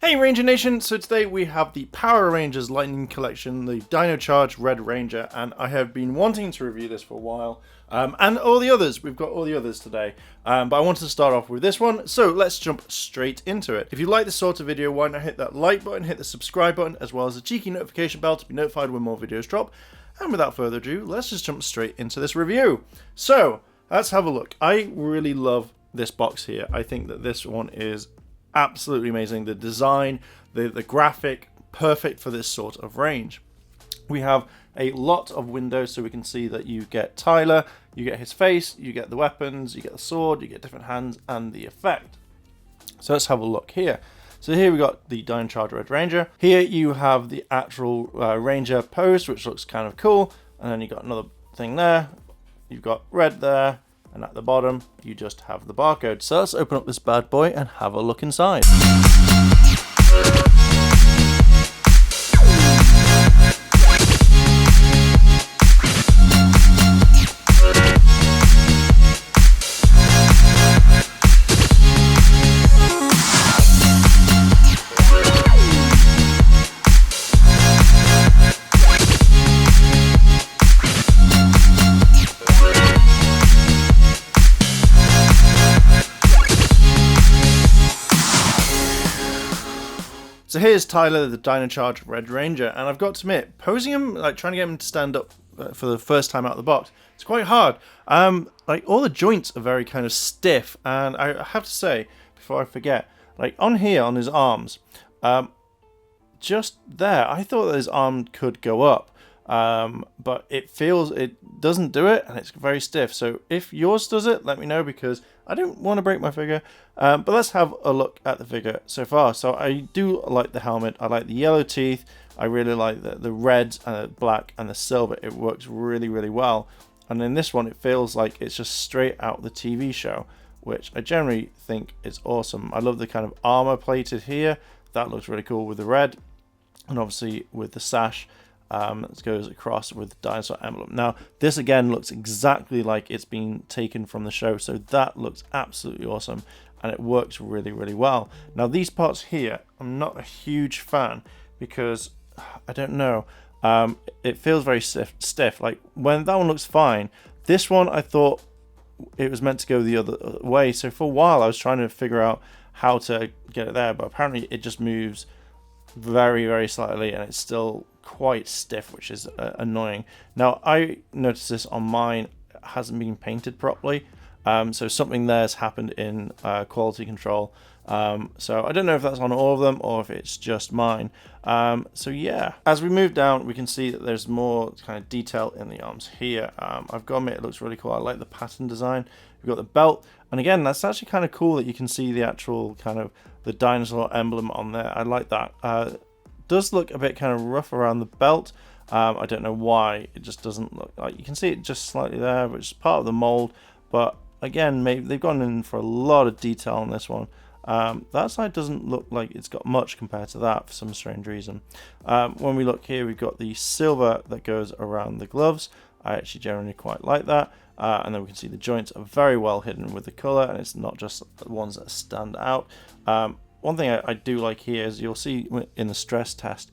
Hey Ranger Nation, so today we have the Power Rangers Lighting Collection, the Dino Charge Red Ranger, and I have been wanting to review this for a while, and all the others. We've got all the others today, but I wanted to start off with this one, so let's jump straight into it. If you like this sort of video, why not hit that like button, hit the subscribe button, as well as the cheeky notification bell to be notified when more videos drop, and without further ado, let's just jump straight into this review. So, let's have a look. I really love this box here. I think that this one is absolutely amazing. The design, the graphic, perfect for this sort of range. We have a lot of windows, so we can see that you get Tyler, you get his face, you get the weapons, you get the sword, you get different hands, and the effect. So let's have a look here. So here we got the Dino Charge Red Ranger. Here you have the actual Ranger pose, which looks kind of cool, and then you got another thing there. You've got red there, and at the bottom you just have the barcode. So let's open up this bad boy and have a look inside. So here's Tyler, the Dino Charge Red Ranger, and I've got to admit, posing him, like trying to get him to stand up for the first time out of the box, it's quite hard. Like all the joints are very kind of stiff, and I have to say, before I forget, like on here, on his arms, just there, I thought that his arm could go up, but it doesn't do it, and it's very stiff. So if yours does it, let me know, because I don't want to break my figure. But let's have a look at the figure so far. So I do like the helmet. I like the yellow teeth. I really like the red and the black and the silver. It works really, really well. And in this one, it feels like it's just straight out the TV show, which I generally think is awesome. I love the kind of armor plated here. That looks really cool with the red. And obviously with the sash that goes across with the dinosaur emblem. Now, this again looks exactly like it's been taken from the show, so that looks absolutely awesome, and it works really, really well. Now, these parts here, I'm not a huge fan, because, I don't know, it feels very stiff. Like, when that one looks fine, this one I thought it was meant to go the other way, so for a while I was trying to figure out how to get it there, but apparently it just moves very, very slightly, and it's still quite stiff, which is annoying. Now, I noticed this on mine, it hasn't been painted properly, so something there's happened in quality control. So I don't know if that's on all of them or if it's just mine. So yeah, as we move down, we can see that there's more kind of detail in the arms here. I've got to admit, it looks really cool. I like the pattern design. We've got the belt, and again, that's actually kind of cool that you can see the actual kind of the dinosaur emblem on there. I like that. Does look a bit kind of rough around the belt. I don't know why. It just doesn't look like, you can see it just slightly there, which is part of the mold. But again, maybe they've gone in for a lot of detail on this one. That side doesn't look like it's got much compared to that for some strange reason. When we look here, we've got the silver that goes around the gloves. I actually generally quite like that. And then we can see the joints are very well hidden with the color, and it's not just the ones that stand out. One thing I do like here is, you'll see in the stress test,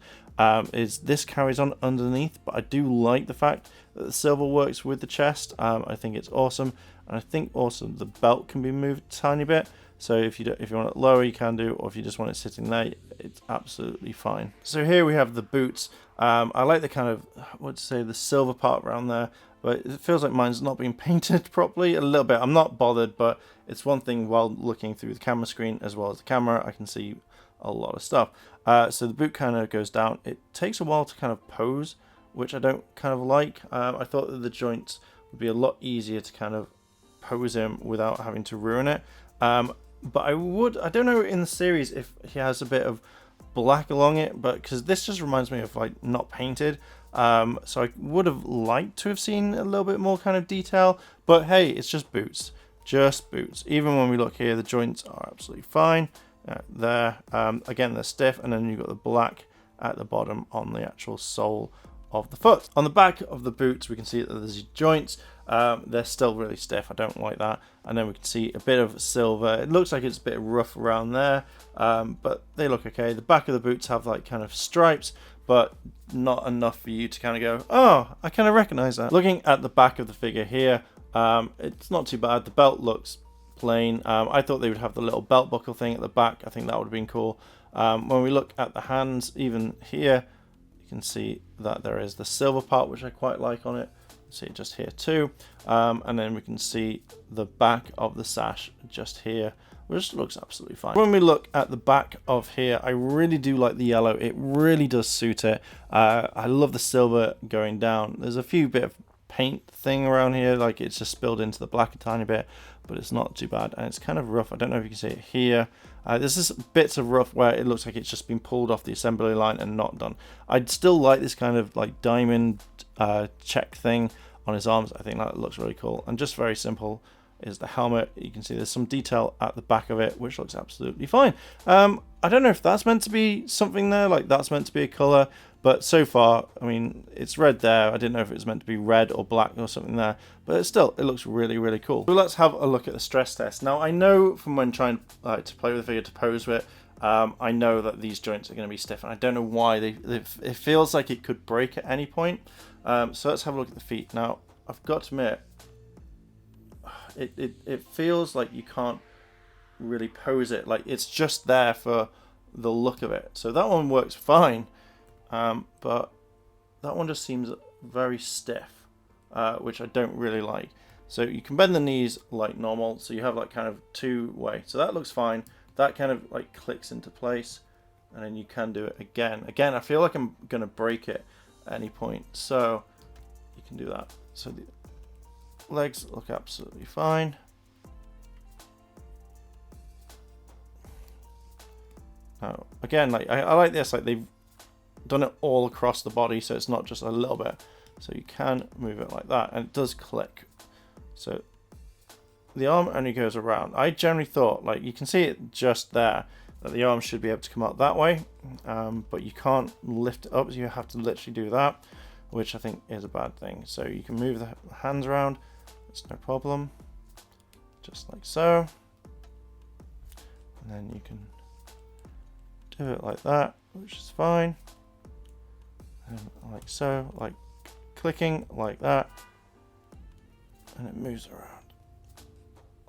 is this carries on underneath, but I do like the fact that the silver works with the chest. I think it's awesome, and I think also the belt can be moved a tiny bit. So if you want it lower, you can do, or if you just want it sitting there, it's absolutely fine. So here we have the boots. I like the kind of, the silver part around there, but it feels like mine's not being painted properly a little bit. I'm not bothered, but it's one thing while looking through the camera screen as well as the camera, I can see a lot of stuff. So the boot kind of goes down. It takes a while to kind of pose, which I don't kind of like. I thought that the joints would be a lot easier to kind of pose him without having to ruin it. But I don't know in the series if he has a bit of black along it, but because this just reminds me of like not painted. So I would have liked to have seen a little bit more kind of detail, but hey, it's just boots. Just boots. Even when we look here, the joints are absolutely fine. There, again, they're stiff, and then you've got the black at the bottom on the actual sole of the foot. On the back of the boots, we can see that there's joints. They're still really stiff. I don't like that. And then we can see a bit of silver. It looks like it's a bit rough around there, but they look okay. The back of the boots have like kind of stripes, but not enough for you to kind of go, oh, I kind of recognize that. Looking at the back of the figure here, it's not too bad. The belt looks plain. I thought they would have the little belt buckle thing at the back. I think that would have been cool. When we look at the hands, even here, you can see that there is the silver part, which I quite like on it. See it just here too. And then we can see the back of the sash just here, which looks absolutely fine. When we look at the back of here, I really do like the yellow. It really does suit it. I love the silver going down. There's a few bit of paint thing around here, like it's just spilled into the black a tiny bit, but it's not too bad. And it's kind of rough. I don't know if you can see it here. There's just bits of rough where it looks like it's just been pulled off the assembly line and not done. I'd still like this kind of like diamond check thing on his arms. I think that looks really cool. And just very simple is the helmet. You can see there's some detail at the back of it, which looks absolutely fine. I don't know if that's meant to be something there, like that's meant to be a color, but so far, I mean, it's red there. I didn't know if it was meant to be red or black or something there, but it looks really, really cool. So let's have a look at the stress test. Now, I know from when trying to play with the figure, to pose with it, I know that these joints are going to be stiff, and I don't know why. It feels like it could break at any point. So let's have a look at the feet. Now, I've got to admit, it feels like you can't really pose it. Like it's just there for the look of it. So that one works fine, but that one just seems very stiff, which I don't really like. So you can bend the knees like normal, so you have like kind of two-way. So that looks fine. That kind of like clicks into place, and then you can do it again. Again, I feel like I'm gonna break it at any point, so you can do that. So the legs look absolutely fine. Now, again, like I like this, like they've done it all across the body, so it's not just a little bit. So you can move it like that, and it does click. So the arm only goes around. I generally thought, like you can see it just there, that the arm should be able to come out that way, but you can't lift it up, so you have to literally do that, which I think is a bad thing. So you can move the hands around, it's no problem, just like so, and then you can do it like that, which is fine, and like so, like clicking like that, and it moves around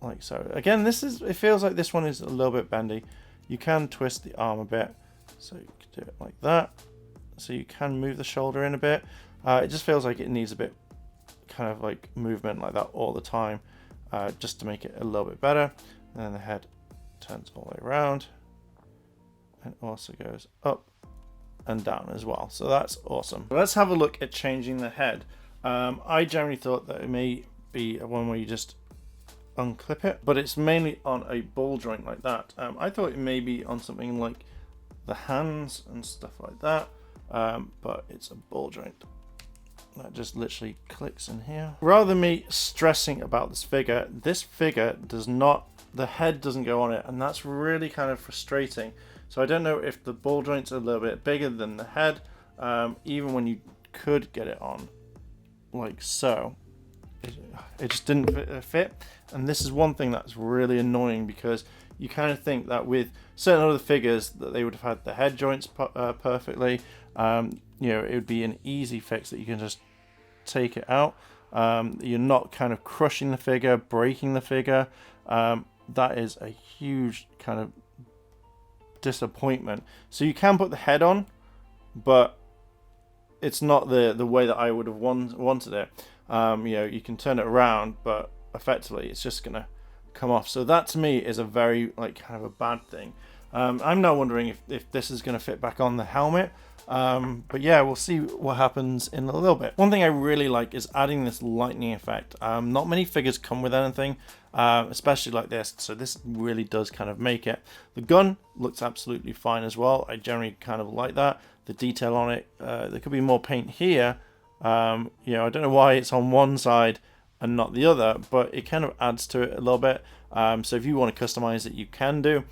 like so. Again, it feels like this one is a little bit bendy. You can twist the arm a bit, so you can do it like that, so you can move the shoulder in a bit. It just feels like it needs a bit kind of like movement like that all the time, just to make it a little bit better. And then the head turns all the way around, and also goes up and down as well. So that's awesome. Let's have a look at changing the head. I generally thought that it may be one where you just unclip it, but it's mainly on a ball joint like that. I thought it may be on something like the hands and stuff like that, but it's a ball joint that just literally clicks in here. Rather than me stressing about this figure does not, the head doesn't go on it, and that's really kind of frustrating. So I don't know if the ball joints are a little bit bigger than the head, even when you could get it on like so, it just didn't fit. And this is one thing that's really annoying, because you kind of think that with certain other figures that they would have had the head joints perfectly. You know, it would be an easy fix that you can just take it out. You're not kind of crushing the figure, breaking the figure. That is a huge kind of disappointment. So you can put the head on, but it's not the way that I would have wanted it. You know, you can turn it around, but effectively it's just gonna come off. So that to me is a very like kind of a bad thing. I'm now wondering if this is going to fit back on the helmet. But yeah, we'll see what happens in a little bit. One thing I really like is adding this lightning effect. Not many figures come with anything, especially like this. So this really does kind of make it. The gun looks absolutely fine as well. I generally kind of like that. The detail on it, there could be more paint here. You know, I don't know why it's on one side and not the other, but it kind of adds to it a little bit. So if you want to customize it, you can do.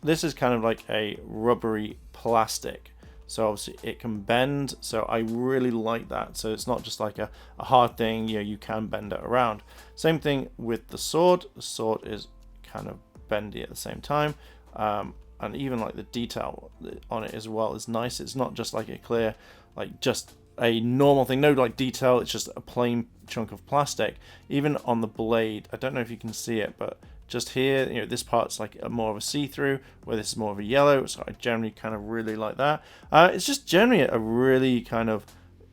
This is kind of like a rubbery plastic, so obviously it can bend, so I really like that. So it's not just like a hard thing, you know, you can bend it around. Same thing with the sword is kind of bendy at the same time, and even like the detail on it as well is nice. It's not just like a clear, like just a normal thing, no like detail, it's just a plain chunk of plastic. Even on the blade, I don't know if you can see it, but just here, you know, this part's like more of a see-through, where this is more of a yellow, so I generally kind of really like that. It's just generally a really kind of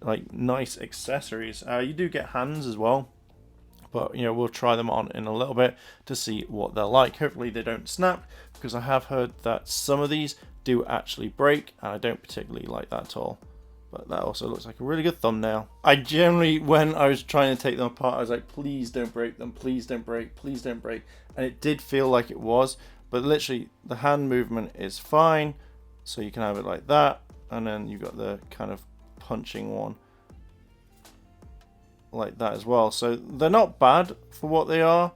like nice accessories. You do get hands as well, but you know, we'll try them on in a little bit to see what they're like. Hopefully they don't snap, because I have heard that some of these do actually break, and I don't particularly like that at all. But that also looks like a really good thumbnail. I generally, when I was trying to take them apart, I was like, please don't break them, please don't break, please don't break. And it did feel like it was, but literally the hand movement is fine. So you can have it like that, and then you've got the kind of punching one like that as well. So they're not bad for what they are,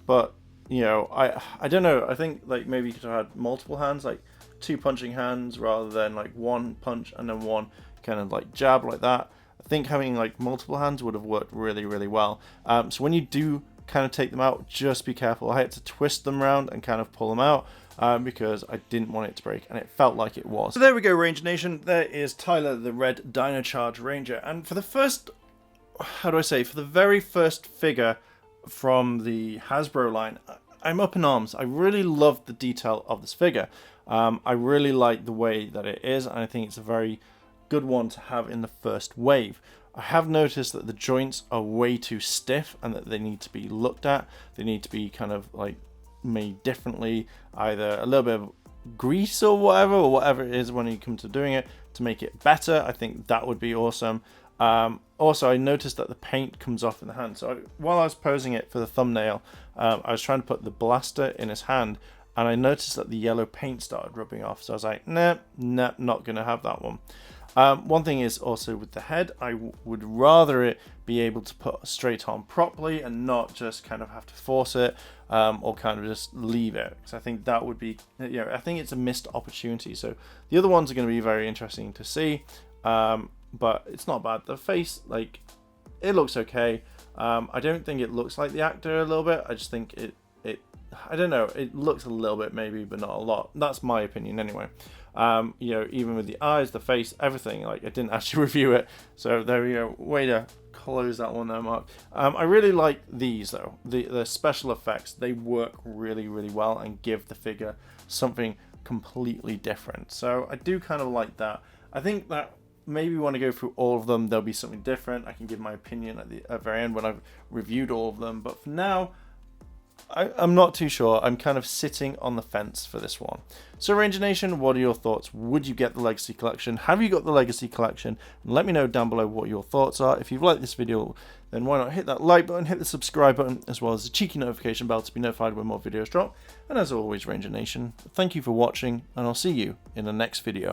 but you know, I don't know, I think like maybe you could have had multiple hands, like 2 punching hands rather than like 1 punch and then 1 kind of like jab like that. I think having like multiple hands would have worked really, really well. So when you do kind of take them out, just be careful. I had to twist them around and kind of pull them out because I didn't want it to break, and it felt like it was. So there we go, Ranger Nation. There is Tyler the Red Dino Charge Ranger, and for the first, how do I say, for the very first figure from the Hasbro line, I'm up in arms. I really love the detail of this figure. I really like the way that it is, and I think it's a very good one to have in the first wave. I have noticed that the joints are way too stiff and that they need to be looked at. They need to be kind of like made differently, either a little bit of grease or whatever it is when you come to doing it to make it better. I think that would be awesome. Also, I noticed that the paint comes off in the hand. So while I was posing it for the thumbnail, I was trying to put the blaster in his hand, and I noticed that the yellow paint started rubbing off. So I was like, nah, not gonna have that one. One thing is also with the head, I would rather it be able to put straight on properly and not just kind of have to force it or kind of just leave it, because I think that would be, you know, I think it's a missed opportunity. So the other ones are going to be very interesting to see, but it's not bad. The face, like, it looks okay. I don't think it looks like the actor a little bit. I just think it I don't know, it looks a little bit maybe, but not a lot. That's my opinion anyway. You know, even with the eyes, the face, everything, like I didn't actually review it, so there we go. Way to close that one there, Mark. I really like these though. The special effects, they work really, really well and give the figure something completely different. So I do kind of like that. I think that maybe want to go through all of them, there'll be something different. I can give my opinion at the very end when I've reviewed all of them, but for now, I'm not too sure. I'm kind of sitting on the fence for this one. So Ranger Nation, what are your thoughts? Would you get the Legacy Collection? Have you got the Legacy Collection? And let me know down below what your thoughts are. If you've liked this video, then why not hit that like button, hit the subscribe button, as well as the cheeky notification bell to be notified when more videos drop. And as always, Ranger Nation, thank you for watching, and I'll see you in the next video.